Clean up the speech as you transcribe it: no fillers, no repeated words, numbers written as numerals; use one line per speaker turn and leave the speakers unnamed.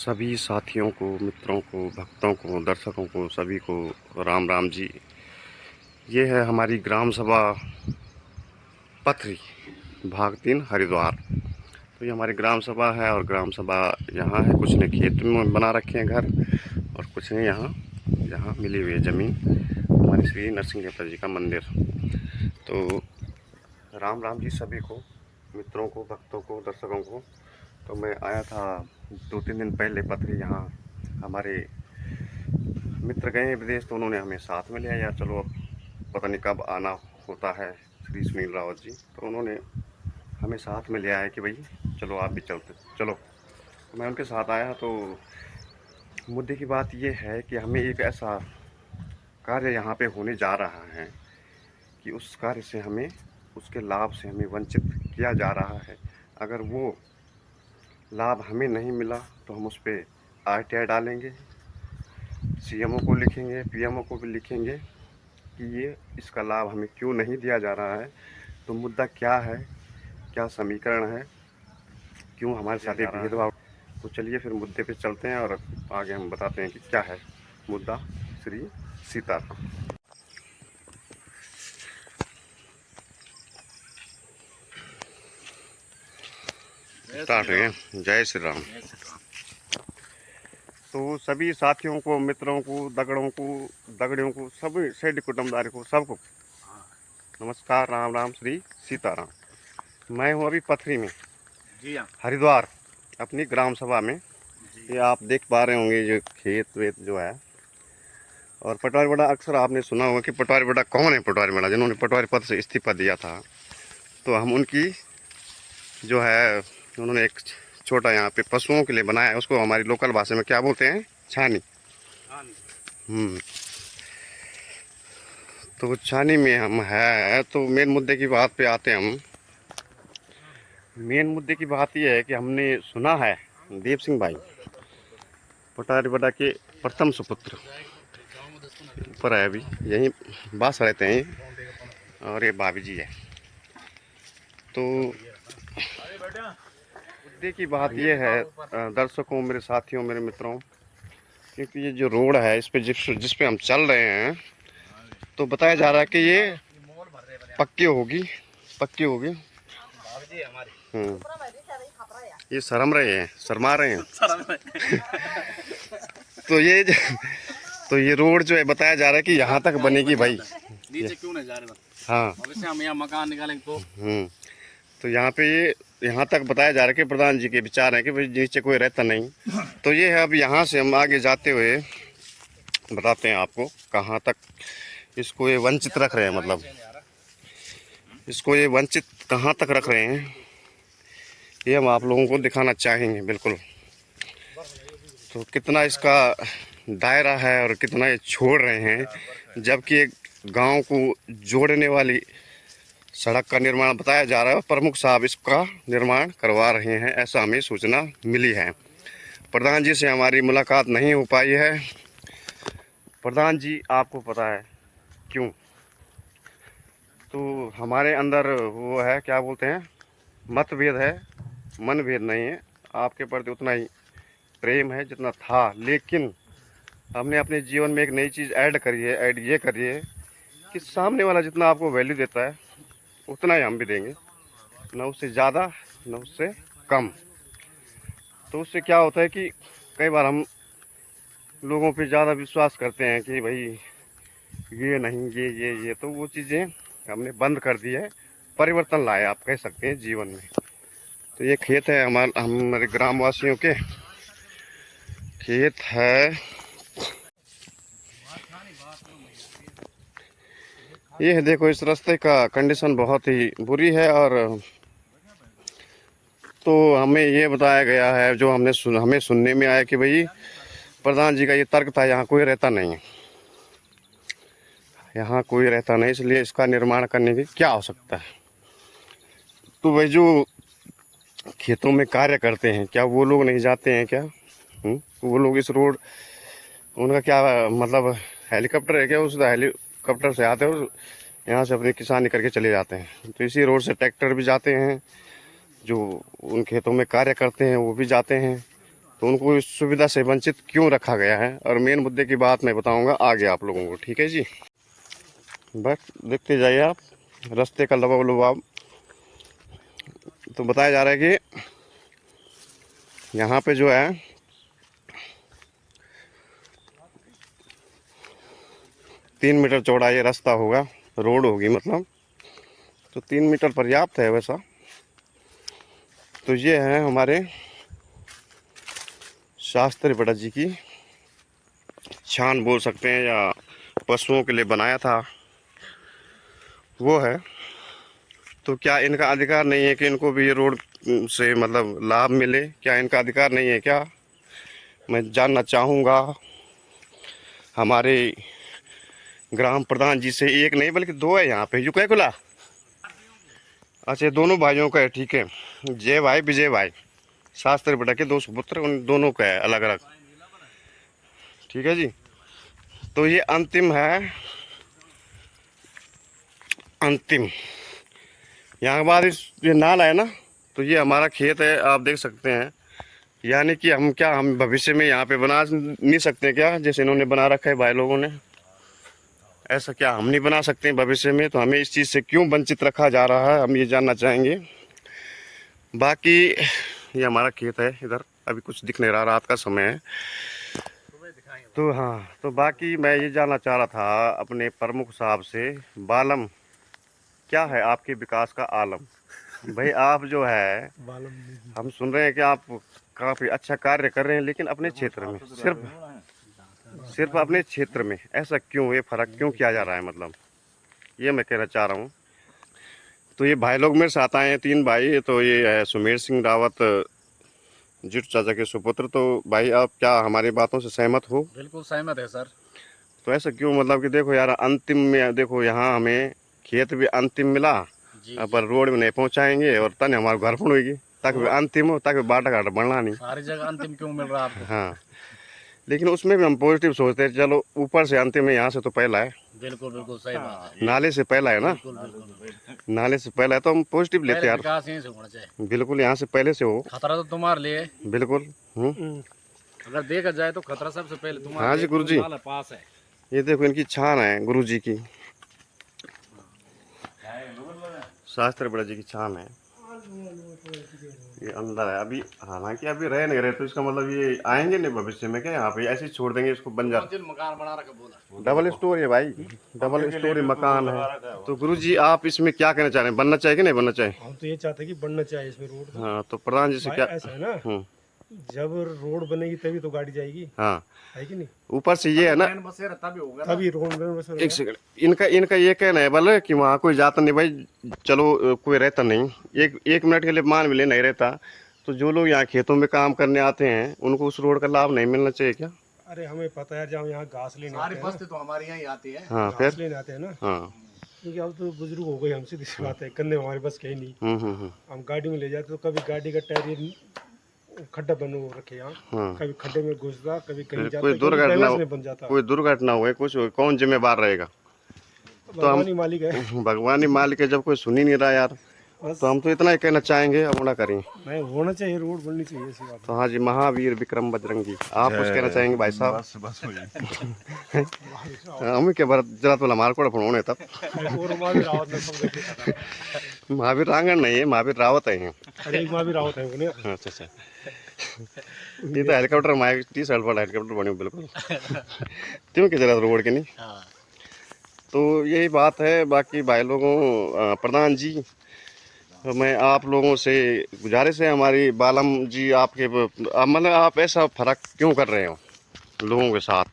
सभी साथियों को, मित्रों को, भक्तों को, दर्शकों को, सभी को राम राम जी। ये है हमारी ग्राम सभा पथरी भाग 3 हरिद्वार। तो ये हमारी ग्राम सभा है और ग्राम सभा यहाँ है। कुछ ने खेत में बना रखे हैं घर और कुछ ने यहाँ यहाँ मिली हुई है ज़मीन, हमारी श्री नरसिंह देवता जी का मंदिर। तो राम राम जी सभी को, मित्रों को, भक्तों को, दर्शकों को। तो मैं आया था 2-3 दिन पहले पथरी। यहाँ हमारे मित्र गए हैं विदेश, तो उन्होंने हमें साथ में लिया। यार चलो, अब पता नहीं कब आना होता है श्री सुनील रावत जी, तो उन्होंने हमें साथ में लिया है कि भाई चलो आप भी चलते चलो। तो मैं उनके साथ आया। तो मुद्दे की बात ये है कि हमें एक ऐसा कार्य यहाँ पे होने जा रहा है कि उस कार्य से हमें, उसके लाभ से हमें वंचित किया जा रहा है। अगर वो लाभ हमें नहीं मिला तो हम उस पर RTI डालेंगे, CMO को लिखेंगे, PMO को भी लिखेंगे कि ये इसका लाभ हमें क्यों नहीं दिया जा रहा है। तो मुद्दा क्या है, क्या समीकरण है, क्यों हमारे साथ ये भेदभाव। तो चलिए फिर मुद्दे पे चलते हैं और आगे हम बताते हैं कि क्या है मुद्दा। श्री सीताराम। स्टार्ट है। जय श्री राम। तो सभी साथियों को, मित्रों को, दगड़ियों को, सभी सेठ कुटुंबदारी को, सबको नमस्कार, राम राम, श्री सीताराम। मैं हूँ अभी पथरी में,
जी हाँ,
हरिद्वार, अपनी ग्राम सभा में। ये आप देख पा रहे होंगे जो खेत वेत जो है। और पटवारी बड़ा, अक्सर आपने सुना होगा कि पटवारी बड़ा कौन है। पटवारी बड़ा जिन्होंने पटवारी पद से इस्तीफा दिया था, तो हम उनकी जो है, उन्होंने एक छोटा यहाँ पे पशुओं के लिए बनाया है। उसको हमारी लोकल भाषा में क्या बोलते हैं? छानी। तो छानी में हम है। तो मेन मुद्दे की बात पे आते हैं हम। मेन मुद्दे की बात यह है कि हमने सुना है देव सिंह भाई पटवारी बड़ा के प्रथम सुपुत्र ऊपर है, अभी यहीं बास रहते हैं, और ये भाभी जी है। तो मुद्दे की बात यह है दर्शकों, मेरे साथियों, मेरे मित्रों, क्योंकि ये जो रोड है इस पे जिस पे हम चल रहे हैं, तो बताया जा रहा है कि ये पक्की होगी। ये शर्मा रहे हैं तो ये रोड जो है बताया जा रहा है कि यहाँ तक बनेगी भाई।
नीचे क्यों नहीं जा रहे?
हाँ,
भविष्य हम यहाँ मकान निकालेंगे तो
तो यहाँ पे ये यहाँ तक बताया जा रहा है कि प्रधान जी के विचार है कि भाई नीचे कोई रहता नहीं। तो ये है। अब यहाँ से हम आगे जाते हुए बताते हैं आपको कहाँ तक इसको ये वंचित रख रहे हैं, मतलब इसको ये वंचित कहाँ तक रख रहे हैं, ये हम आप लोगों को दिखाना चाहेंगे। बिल्कुल। तो कितना इसका दायरा है और कितना ये छोड़ रहे हैं, जबकि एक गांव को जोड़ने वाली सड़क का निर्माण बताया जा रहा है। प्रमुख साहब इसका निर्माण करवा रहे हैं, ऐसा हमें सूचना मिली है। प्रधान जी से हमारी मुलाकात नहीं हो पाई है। प्रधान जी, आपको पता है क्यों? तो हमारे अंदर वो है, क्या बोलते हैं, मतभेद है, मनभेद नहीं है। आपके प्रति उतना ही प्रेम है जितना था, लेकिन हमने अपने जीवन में एक नई चीज़ ऐड करी है। ऐड ये करी है कि सामने वाला जितना आपको वैल्यू देता है उतना ही हम भी देंगे, न उससे ज़्यादा न उससे कम। तो उससे क्या होता है कि कई बार हम लोगों पे ज़्यादा विश्वास करते हैं कि भाई ये नहीं, ये तो वो चीज़ें हमने बंद कर दी है। परिवर्तन लाए आप कह सकते हैं जीवन में। तो ये खेत है हमारे ग्रामवासियों के खेत है। ये है, देखो इस रास्ते का कंडीशन बहुत ही बुरी है। और तो हमें ये बताया गया है, जो हमें सुनने में आया कि भाई प्रधान जी का ये तर्क था, यहाँ कोई रहता नहीं है, यहाँ कोई रहता नहीं, इसलिए इसका निर्माण करने की क्या आवश्यकता है। तो भाई जो खेतों में कार्य करते हैं, क्या वो लोग नहीं जाते हैं क्या? वो लोग इस रोड, उनका क्या मतलब हेलीकॉप्टर है क्या? उस हेलीकॉप्टर से आते हो, यहाँ से अपनी किसानी करके चले जाते हैं। तो इसी रोड से ट्रैक्टर भी जाते हैं, जो उन खेतों में कार्य करते हैं वो भी जाते हैं। तो उनको इस सुविधा से वंचित क्यों रखा गया है, और मेन मुद्दे की बात मैं बताऊंगा आगे आप लोगों को। ठीक है जी, बस देखते जाइए आप रास्ते का लबाब। तो बताया जा रहा है कि यहाँ पे जो है 3 मीटर चौड़ा ये रास्ता होगा, रोड होगी मतलब, तो 3 मीटर पर्याप्त है वैसा। तो ये है हमारे शास्त्री बड़ा जी की छान बोल सकते हैं, या पशुओं के लिए बनाया था वो है। तो क्या इनका अधिकार नहीं है कि इनको भी ये रोड से मतलब लाभ मिले? क्या इनका अधिकार नहीं है क्या? मैं जानना चाहूँगा हमारे ग्राम प्रधान जी से। एक नहीं बल्कि दो है यहाँ पे, यू क्या खुला? अच्छा, दोनों भाइयों का है। ठीक है, जय भाई विजय भाई शास्त्री बेटा के 2 सुपुत्र, उन दोनों का है अलग अलग। ठीक है जी, तो ये अंतिम है, अंतिम। यहाँ के बाद इस ये नाला है ना, तो ये हमारा खेत है, आप देख सकते हैं। यानी कि हम भविष्य में यहाँ पे बना नहीं सकते क्या, जैसे इन्होंने बना रखा है भाई लोगों ने? ऐसा क्या हम नहीं बना सकते हैं भविष्य में? तो हमें इस चीज़ से क्यों वंचित रखा जा रहा है, हम ये जानना चाहेंगे। बाकी ये हमारा खेत है, इधर अभी कुछ दिख नहीं रहा, रात का समय है। तो हाँ, तो बाकी मैं ये जानना चाह रहा था अपने प्रमुख साहब से, बालम क्या है आपके विकास का आलम? भाई आप जो है, हम सुन रहे हैं कि आप काफ़ी अच्छा कार्य कर रहे हैं, लेकिन अपने क्षेत्र में सिर्फ अपने क्षेत्र में ऐसा क्यों, ये फर्क क्यों किया जा रहा है, मतलब ये मैं कहना चाह रहा हूँ। तो ये भाई लोग मेरे साथ आए हैं, 3 भाई। तो ये है सुमेर सिंह रावत, जिट चाचा के सुपुत्र। तो भाई आप क्या हमारी बातों से सहमत हो?
बिल्कुल सहमत है सर।
तो ऐसा क्यों, मतलब कि देखो यार, अंतिम में देखो यहाँ हमें खेत भी अंतिम मिला, पर रोड में नहीं पहुँचाएंगे, और तने हमारे घर पहुँचेगी ताकि अंतिम हो, ताकि बाटा घाटा बढ़ना नहीं।
सारी जगह अंतिम क्यों मिल रहा है आपको?
हाँ, लेकिन उसमें भी हम पॉजिटिव सोचते हैं, चलो ऊपर से अंतिम है, यहाँ से तो पहला है।
बिल्कुल बिल्कुल सही बात है।
नाले से पहला है ना,
बिल्कुल बिल्कुल,
नाले से पहला है, तो हम पॉजिटिव लेते हैं यार।
विकास यहीं से होना चाहिए।
बिल्कुल, यहाँ से पहले से हो।
खतरा तो तुम्हारे लिए,
बिल्कुल।
अगर देखा जाए तो खतरा सबसे पहले तुम्हारे
हाँ जी गुरु जी,
नाला पास है।
ये देखो इनकी छान है, गुरु जी की, शास्त्री बड़ा जी की छान है। ये अंदर है अभी, हालांकि अभी रह नहीं रहे, तो इसका मतलब ये आएंगे नहीं भविष्य में क्या? यहाँ पे ऐसे ही छोड़ देंगे इसको, बन जाए।
मकान बना रखा बोला,
डबल स्टोरी है भाई, डबल स्टोरी मकान है। तो गुरु जी आप इसमें क्या कहना चाह रहे हैं, बनना चाहिए कि नहीं बनना चाहिए?
हम तो ये चाहते हैं कि बनना चाहिए इसमें रोड।
हाँ, तो प्रधान जी से क्या?
ऐसा है ना, जब रोड बनेगी तभी तो गाड़ी जाएगी,
हाँ,
है कि नहीं?
ऊपर से ये है ना,
तभी होगा,
तभी रोड में बस
एक सेकंड, इनका ये कहना है बोले कि वहाँ कोई जाता नहीं भाई, चलो कोई रहता नहीं, एक मिनट के लिए मान भी ले नहीं रहता, तो जो लोग यहाँ खेतों में काम करने आते हैं उनको उस रोड का लाभ नहीं मिलना चाहिए क्या?
अरे हमें पता है, जब यहाँ घास लेने
सारी
आते हैं
बस्ती तो हमारे यहाँ ही आती है।
हाँ,
घास
फिर
लेने आते हैं ना,
हाँ,
क्योंकि अब तो बुजुर्ग हो गए, हमसे दूसरी बात है, करने हमारे बस कहीं नहीं। हम गाड़ी में ले जाते तो कभी गाड़ी का टायर ये खड्डा बन वो रखे यहाँ, कभी खड्डे में घुसता, कभी कहीं जाता,
कोई दुर्घटना
बन जाता।
कोई दुर्घटना हुए कुछ, कौन जिम्मेवार रहेगा?
तो हम मालिक है,
भगवान ही मालिक है, जब कोई सुन ही नहीं रहा यार। तो हम तो इतना ही कहना चाहेंगे, अब ना करें।
नहीं होना चाहिए, रोड बननी चाहिए, ऐसी बात।
तो हाँ जी, महावीर विक्रम बजरंगी, आप कुछ कहना चाहेंगे भाई साहब? हम क्या बात जरा तो हमारे को फोन होने तब महावीर रांगण नहीं है, महावीर रावत है।
अरे महावीर रावत है वो।
अच्छा अच्छा, ये तो हेलीकॉप्टर माइक टी शर्ट वाला हेलीकॉप्टर बने बिल्कुल क्यों कि जरा रोड के नहीं। तो यही बात है। बाकी भाई लोगों, प्रधान जी, तो मैं आप लोगों से गुजारिश है हमारी, बालम जी आपके मतलब आप ऐसा फर्क क्यों कर रहे हो लोगों के साथ?